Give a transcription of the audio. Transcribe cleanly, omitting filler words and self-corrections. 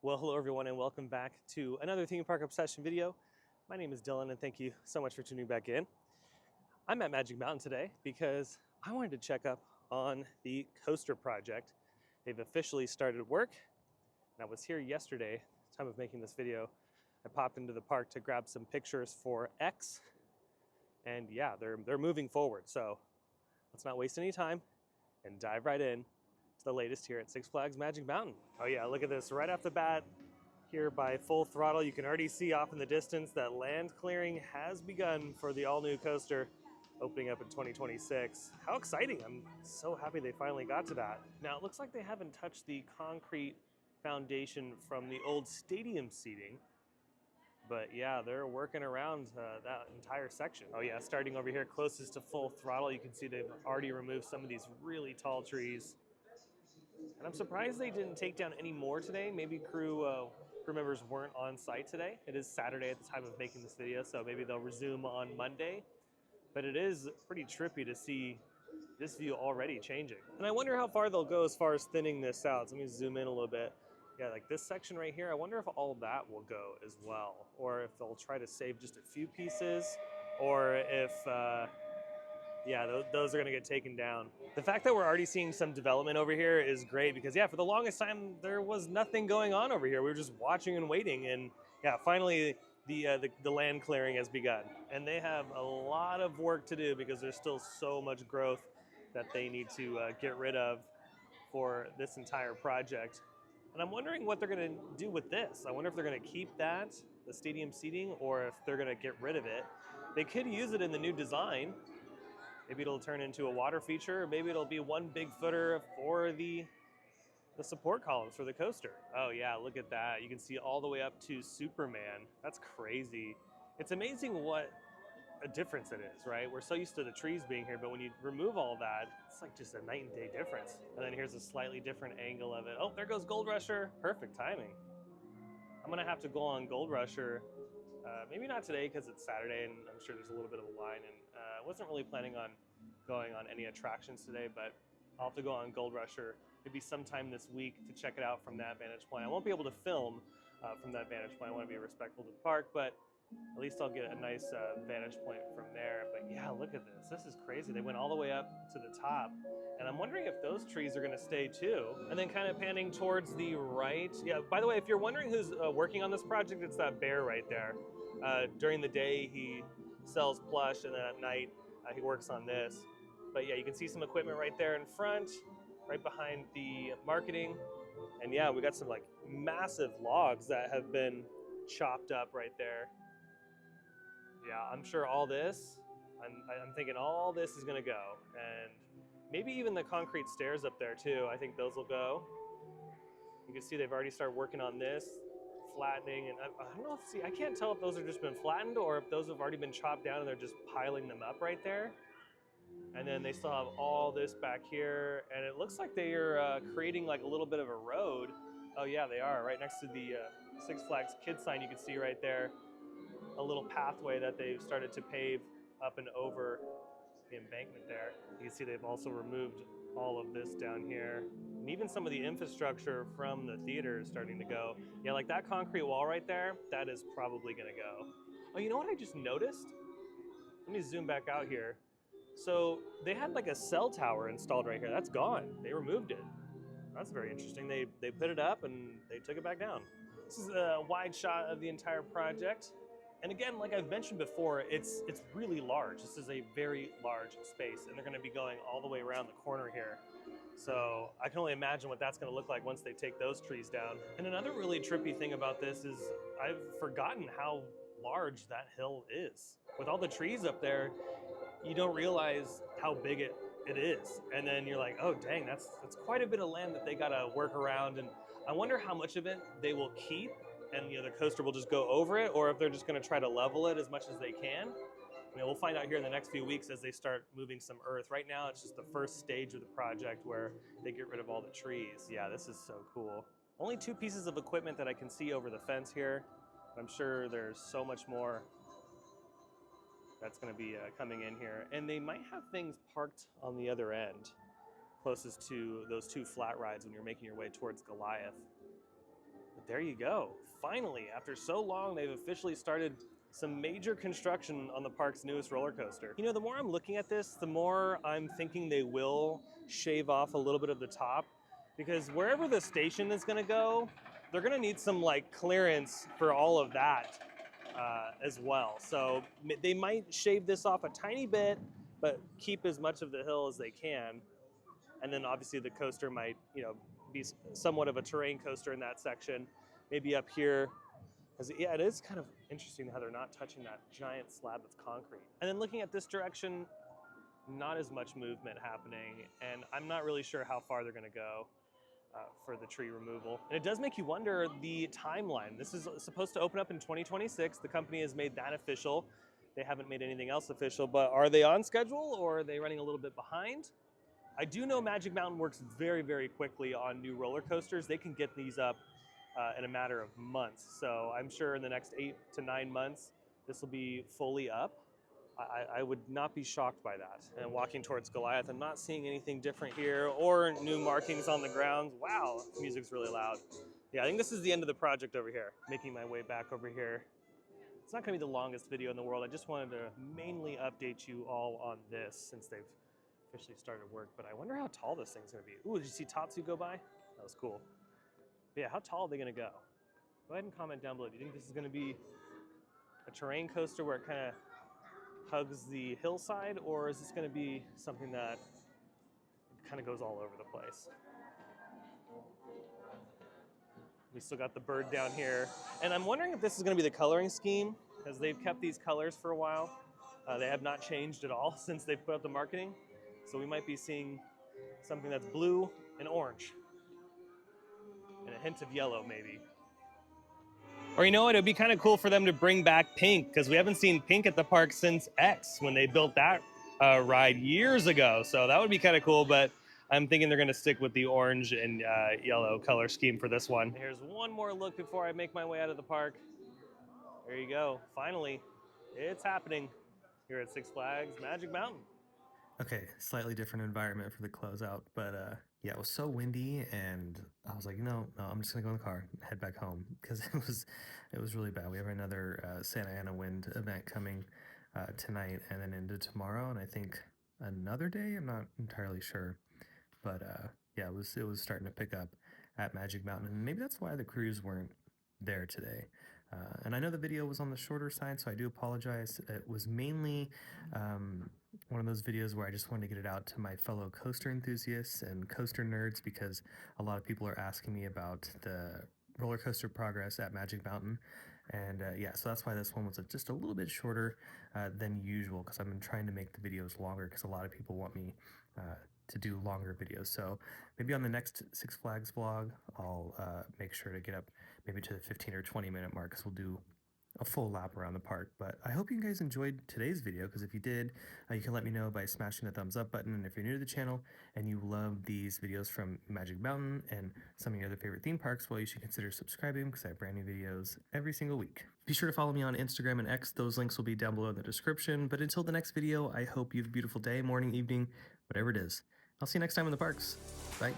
Well, hello everyone and welcome back to another theme park obsession video. My name is Dylan and thank you so much for tuning back in. I'm at Magic Mountain today because I wanted to check up on the coaster project. They've officially started work and I was here yesterday, at the time of making this video. I popped into the park to grab some pictures for X and yeah, they're moving forward. So let's not waste any time and dive right in to the latest here at Six Flags Magic Mountain. Oh yeah, look at this right off the bat. Here by full throttle, you can already see off in the distance that land clearing has begun for the all-new coaster opening up in 2026. How exciting! I'm so happy they finally got to that. Now it looks like they haven't touched the concrete foundation from the old stadium seating, but yeah, they're working around that entire section. Oh yeah, starting over here closest to full throttle, you can see they've already removed some of these really tall trees. And I'm surprised they didn't take down any more today. Maybe crew members weren't on site today. It is Saturday at the time of making this video, so maybe they'll resume on Monday. But it is pretty trippy to see this view already changing. And I wonder how far they'll go as far as thinning this out. So let me zoom in a little bit. Yeah, like this section right here, I wonder if all of that will go as well, or if they'll try to save just a few pieces, or if yeah, those are going to get taken down. The fact that we're already seeing some development over here is great because, yeah, for the longest time, there was nothing going on over here. We were just watching and waiting. And, yeah, finally, the land clearing has begun. And they have a lot of work to do because there's still so much growth that they need to get rid of for this entire project. And I'm wondering what they're going to do with this. I wonder if they're going to keep that, the stadium seating, or if they're going to get rid of it. They could use it in the new design. Maybe it'll turn into a water feature, or maybe it'll be one big footer for the support columns for the coaster. Oh yeah, look at that. You can see all the way up to Superman. That's crazy. It's amazing what a difference it is, right? We're so used to the trees being here, but when you remove all that, it's like just a night and day difference. And then here's a slightly different angle of it. Oh, there goes Gold Rusher. Perfect timing. I'm gonna have to go on Gold Rusher. Maybe not today because it's Saturday and I'm sure there's a little bit of a line, and I wasn't really planning on going on any attractions today, but I'll have to go on Gold Rusher maybe sometime this week to check it out from that vantage point. I won't be able to film from that vantage point. I want to be respectful to the park, but at least I'll get a nice vantage point from there. But yeah, look at this. This is crazy. They went all the way up to the top. And I'm wondering if those trees are going to stay too. And then kind of panning towards the right. Yeah, by the way, if you're wondering who's working on this project, it's that bear right there. During the day, he sells plush, and then at night, he works on this. But yeah, you can see some equipment right there in front, right behind the marketing. And yeah, we got some like massive logs that have been chopped up right there. Yeah, I'm sure all this, I'm thinking all this is gonna go. And maybe even the concrete stairs up there too, I think those will go. You can see they've already started working on this, flattening, and I don't know if, see, I can't tell if those have just been flattened or if those have already been chopped down and they're just piling them up right there. And then they still have all this back here, and it looks like they are creating like a little bit of a road. Oh yeah, they are, right next to the Six Flags Kids sign you can see right there. A little pathway that they've started to pave up and over the embankment there. You can see they've also removed all of this down here. And even some of the infrastructure from the theater is starting to go. Yeah, like that concrete wall right there, that is probably gonna go. Oh, you know what I just noticed? Let me zoom back out here. So they had like a cell tower installed right here. That's gone. They removed it. That's very interesting. They put it up and they took it back down. This is a wide shot of the entire project. And again, like I've mentioned before, it's really large. This is a very large space, and they're going to be going all the way around the corner here. So I can only imagine what that's going to look like once they take those trees down. And another really trippy thing about this is I've forgotten how large that hill is. With all the trees up there, you don't realize how big it is. And then you're like, oh dang, that's quite a bit of land that they gotta work around. And I wonder how much of it they will keep and the coaster will just go over it, or if they're just gonna try to level it as much as they can. We'll find out here in the next few weeks as they start moving some earth. Right now, it's just the first stage of the project where they get rid of all the trees. Yeah, this is so cool. Only two pieces of equipment that I can see over the fence here. I'm sure there's so much more that's going to be coming in here. And they might have things parked on the other end, closest to those two flat rides when you're making your way towards Goliath. But there you go. Finally, after so long, they've officially started some major construction on the park's newest roller coaster. You know, the more I'm looking at this, the more I'm thinking they will shave off a little bit of the top, because wherever the station is gonna go, they're gonna need some like clearance for all of that as well. So they might shave this off a tiny bit, but keep as much of the hill as they can. And then obviously the coaster might, you know, be somewhat of a terrain coaster in that section. Maybe up here, because yeah, it is kind of interesting how they're not touching that giant slab of concrete. And then looking at this direction, not as much movement happening, and I'm not really sure how far they're gonna go for the tree removal. And it does make you wonder the timeline. This is supposed to open up in 2026. The company has made that official. They haven't made anything else official, but are they on schedule or are they running a little bit behind? I do know Magic Mountain works very, very quickly on new roller coasters. They can get these up in a matter of months. So I'm sure in the next 8 to 9 months, this will be fully up. I would not be shocked by that. And walking towards Goliath, I'm not seeing anything different here or new markings on the ground. Wow, the music's really loud. Yeah, I think this is the end of the project over here. Making my way back over here. It's not gonna be the longest video in the world. I just wanted to mainly update you all on this since they've officially started work, but I wonder how tall this thing's gonna be. Ooh, did you see Tatsu go by? That was cool. But yeah, how tall are they gonna go? Go ahead and comment down below. Do you think this is gonna be a terrain coaster where it kind of hugs the hillside, or is this gonna be something that kind of goes all over the place? We still got the bird down here. And I'm wondering if this is gonna be the coloring scheme, because they've kept these colors for a while. They have not changed at all since they've put up the marketing. So we might be seeing something that's blue and orange. And a hint of yellow, maybe. Or you know what, it'd be kind of cool for them to bring back pink, because we haven't seen pink at the park since X, when they built that ride years ago. So that would be kind of cool, but I'm thinking they're gonna stick with the orange and yellow color scheme for this one. Here's one more look before I make my way out of the park. There you go, finally, it's happening here at Six Flags Magic Mountain. Okay, slightly different environment for the closeout, but yeah, it was so windy, and I was like, no, I'm just gonna go in the car, and head back home because it was really bad. We have another Santa Ana wind event coming tonight, and then into tomorrow, and I think another day. I'm not entirely sure, but yeah, it was starting to pick up at Magic Mountain, and maybe that's why the crews weren't there today. And I know the video was on the shorter side, so I do apologize. It was mainly one of those videos where I just wanted to get it out to my fellow coaster enthusiasts and coaster nerds, because a lot of people are asking me about the roller coaster progress at Magic Mountain. And yeah, so that's why this one was just a little bit shorter than usual, because I've been trying to make the videos longer because a lot of people want me to do longer videos. So maybe on the next Six Flags vlog, I'll make sure to get up maybe to the 15 or 20 minute mark, because we'll do a full lap around the park. But I hope you guys enjoyed today's video, because if you did, you can let me know by smashing the thumbs up button. And if you're new to the channel and you love these videos from Magic Mountain and some of your other favorite theme parks, well, you should consider subscribing, because I have brand new videos every single week. Be sure to follow me on Instagram and X. Those links will be down below in the description. But until the next video, I hope you have a beautiful day, morning, evening, whatever it is. I'll see you next time in the parks. Bye.